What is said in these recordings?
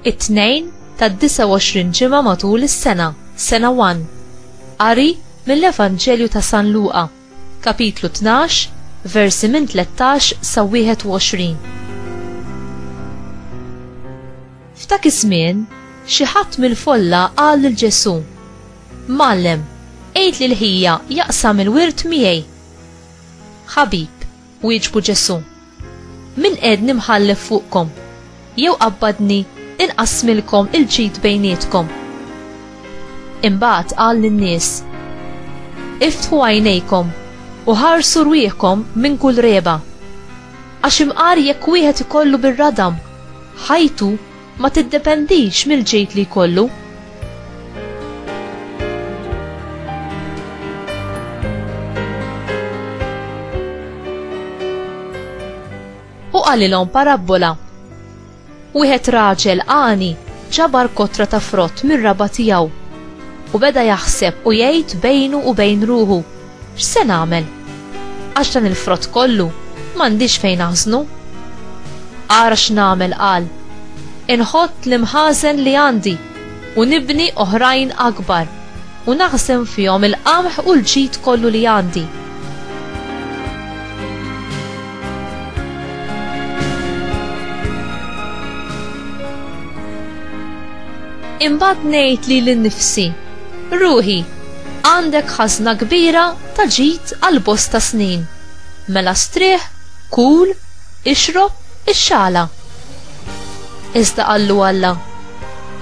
it-tnejn tad-29 ġimgħa matul is-sena, sena 1. Qari mill-Evanġelju ta' San Luqa, kapitlu 12, versi minn 13 sa 21. F'dak iż-żmien xi ħadd mill-folla qal lil Ġesu: Mallem, għid lil ħija jaqsam il-wirt miegħi. Ħabib, wieġbu Ġesu, min qiegħed nimħallef fuqkom, jew qabbadni inqasmilkom il-ġid bejnietkom. Imbagħad qal lin-nies: Iftħu għajnejkom u ħarsu rwieħkom minn kull reba, għax imqar jekk wieħed ikollu bir-radam, ħajtu ma tiddependix mill-ġid li jkollu. U qalilhom parabbola. Wieħed raġel għani ġabar kotra ta' frott mir-raba tiegħu u beda jaħseb u jgħid bejnu u bejn ruħu: x'se nagħmel? Għax dan il-frott kollu m'għandix fejn aħżnu. Ara x'nagħmel qal: inħott l-imħażen li għandi u nibni oħrajn akbar u naħsem fihom il-qamħ u l-ġid kollu li għandi. Imbagħad ngħid li lin-nifsi: ruħi, għandek ħażna kbira ta' ġid għal bosta snin. Mela strieħ, kul, ixrob, ixxala. Iżda qallu Alla: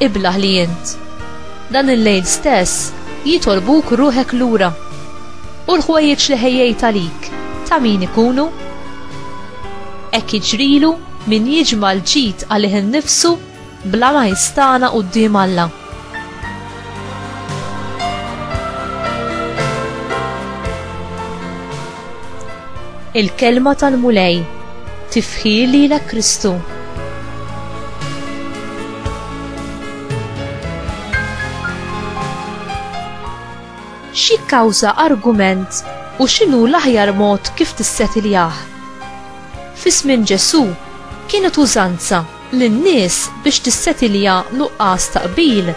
iblaħ li int. Dan il-lejl stess jitolbuk ruħek lura. U l-ħwejjeġ li ħejjejt għalik ta' min ikunu? Hekk jiġrilu min jiġma l-ġid għalih innifsu bla ma jistana quddiem Alla. Il-kelma tal-mulej tifħir lilek Kristu. Xi kkawża argument u x'inhu l-aħjar mod kif tissetiljaħ? F'ismin Ġesu kienet użanza lin-nies biex tissetilja nuqqas ta' qbil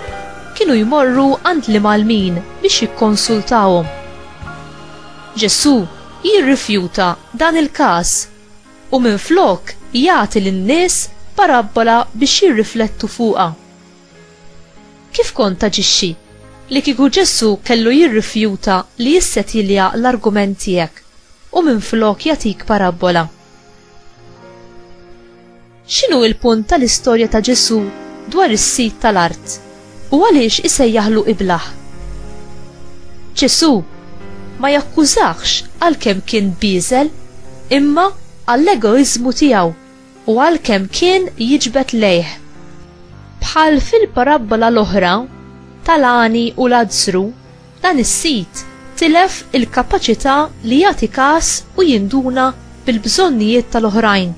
kienu jmorru għand li malmin biex jikkonsultawhom. Ġesu jirrifjuta dan il-każ u minflok jagħti lin-nies parabbola biex jirriflettu fuqha. Kif kont taġixxi li kieku Ġesu kellu jirrifjuta li jissetilja l-argument tiegħek u minflok jagħtik parabbola? X'inhu l-punt tal-istorja ta' Ġesu dwar is-sit tal-art u għaliex isejjaħlu iblaħ? Ġesu ma jakkużax għalkemm kien biżel, imma għall-egoiżmu tiegħu u għalkemm kien jiġbed lejh. Bħal fil-parabbola l-oħra tal-għani u l-għażru, dan is-sit tilef il-kapaċità li jagħti każ u jinduna bil-bżonnijiet tal-oħrajn.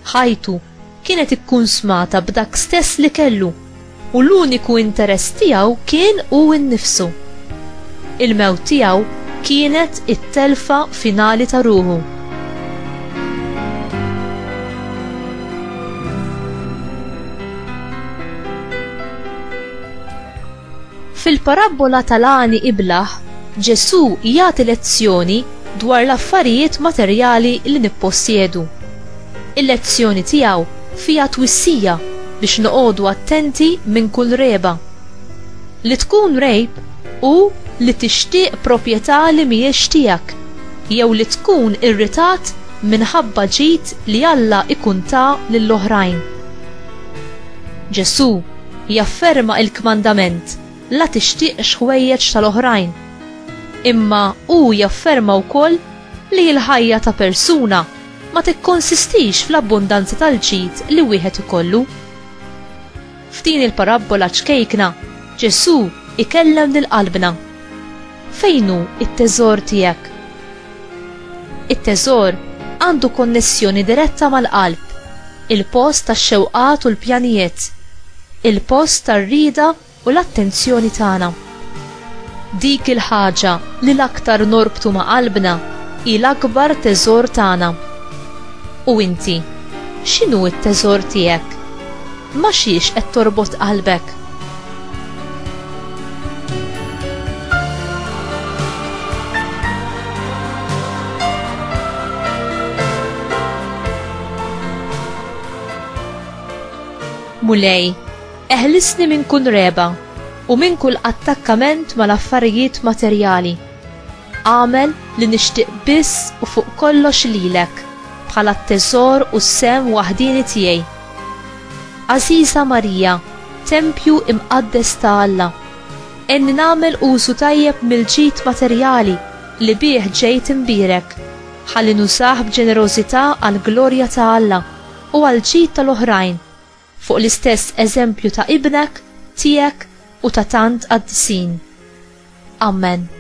Ħajtu kienet ikkonsmata b'dak stess li kellu u l-uniku interess tiegħu kien hu nnifsu. Il-mewt tiegħu kienet it-telfa finali ta' ruħu. Fil-parabbola tal-għani iblaħ, Ġesu jagħti lezzjoni dwar l-affarijiet materjali li nippossjedu. Il-lezzjoni tiegħu fiha twissija biex noqogħdu attenti minn kull reba. Li tkun rejb u li tixtieq proprjetà li mhijiex tiegħek, jew li tkun irritat minħabba ġid li Alla ikun ta' lill-oħrajn. Ġesu jafferma il-kmandament la tixtieqx ħwejjeġ tal-oħrajn, imma hu jafferma wkoll li l-ħajja ta' persuna ma tikkonsistix fl-abbundanza tal-ġid li wieħed ikollu. F'din il-parabbola ċkejkna, Ġesu ikellem lil qalbna. Fejn hu it-teżor tiegħek? It-teżor għandu konnessjoni diretta mal-qalb, il-post tax-xewqat u l-pjanijiet, il-post tar-rieda u l-attenzjoni tagħna. Dik il-ħaġa li l-aktar norbtu ma' qalbna hi l-akbar teżor tagħna. U inti, x'inhu t-teżor tiegħek? ma xiex qed torbot qalbek. Mulej, eħlisni minn kull reba u minn kull attakkament mal-affarijiet materjali. Għamel li nixtieq biss u fuq kollox lilek bħala t-teżor u s-sem waħdini tiegħi. Aziza Marija, tempju imqaddes ta' Alla, enni nagħmel użu tajjeb mill-ġid materjali li bih ġejt imbierek, ħalli nużah b'ġenerożità għall glorja ta' Alla u għal ġid tal-oħrajn, fuq l-istess eżempju ta' ibnek, tiegħek u ta' tant qaddisin. Amen.